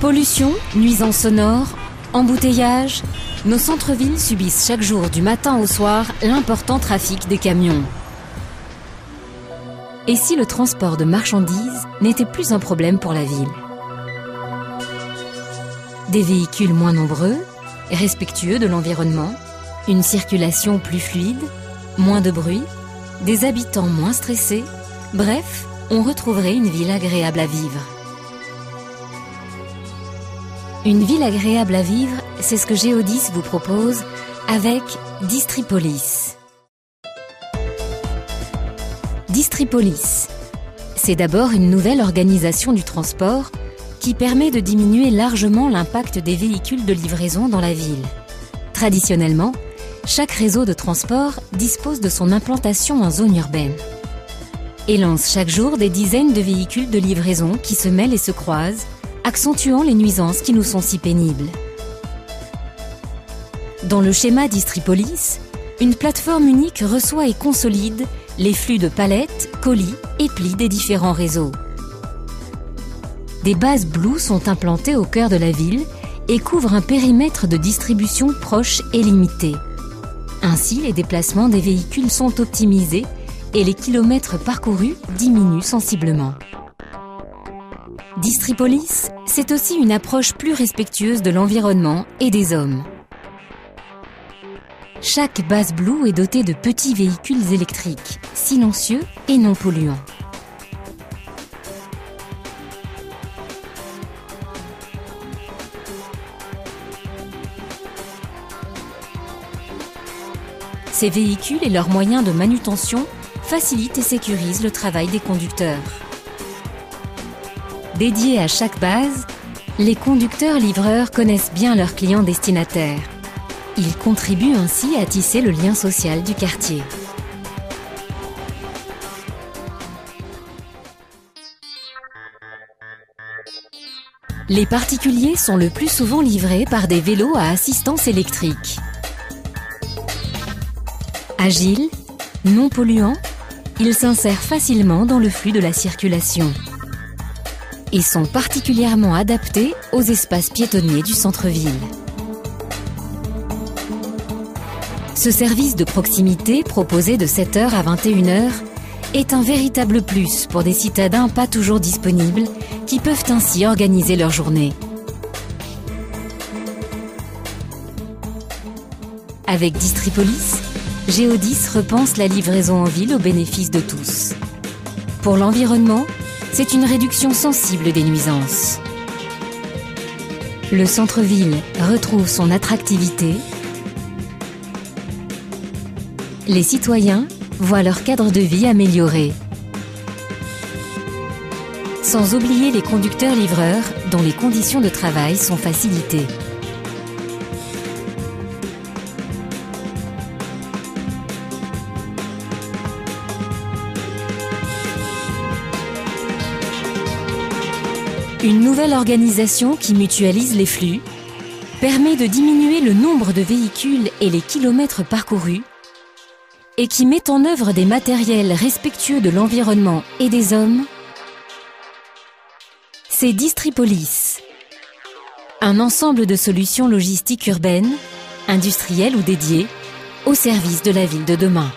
Pollution, nuisances sonores, embouteillages, nos centres-villes subissent chaque jour du matin au soir l'important trafic des camions. Et si le transport de marchandises n'était plus un problème pour la ville? Des véhicules moins nombreux, respectueux de l'environnement, une circulation plus fluide, moins de bruit, des habitants moins stressés, bref, on retrouverait une ville agréable à vivre. Une ville agréable à vivre, c'est ce que Géodis vous propose avec Distripolis. Distripolis, c'est d'abord une nouvelle organisation du transport qui permet de diminuer largement l'impact des véhicules de livraison dans la ville. Traditionnellement, chaque réseau de transport dispose de son implantation en zone urbaine et lance chaque jour des dizaines de véhicules de livraison qui se mêlent et se croisent, accentuant les nuisances qui nous sont si pénibles. Dans le schéma Distripolis, une plateforme unique reçoit et consolide les flux de palettes, colis et plis des différents réseaux. Des bases Blue sont implantées au cœur de la ville et couvrent un périmètre de distribution proche et limité. Ainsi, les déplacements des véhicules sont optimisés et les kilomètres parcourus diminuent sensiblement. Distripolis, c'est aussi une approche plus respectueuse de l'environnement et des hommes. Chaque base Blue est dotée de petits véhicules électriques, silencieux et non polluants. Ces véhicules et leurs moyens de manutention facilitent et sécurisent le travail des conducteurs. Dédiés à chaque base, les conducteurs-livreurs connaissent bien leurs clients destinataires. Ils contribuent ainsi à tisser le lien social du quartier. Les particuliers sont le plus souvent livrés par des vélos à assistance électrique. Agiles, non polluants, ils s'insèrent facilement dans le flux de la circulation et sont particulièrement adaptés aux espaces piétonniers du centre-ville. Ce service de proximité proposé de 7h à 21h est un véritable plus pour des citadins pas toujours disponibles qui peuvent ainsi organiser leur journée. Avec Distripolis, Géodis repense la livraison en ville au bénéfice de tous. Pour l'environnement, c'est une réduction sensible des nuisances. Le centre-ville retrouve son attractivité. Les citoyens voient leur cadre de vie amélioré. Sans oublier les conducteurs-livreurs dont les conditions de travail sont facilitées. Une nouvelle organisation qui mutualise les flux permet de diminuer le nombre de véhicules et les kilomètres parcourus et qui met en œuvre des matériels respectueux de l'environnement et des hommes. C'est Distripolis, un ensemble de solutions logistiques urbaines, industrielles ou dédiées, au service de la ville de demain.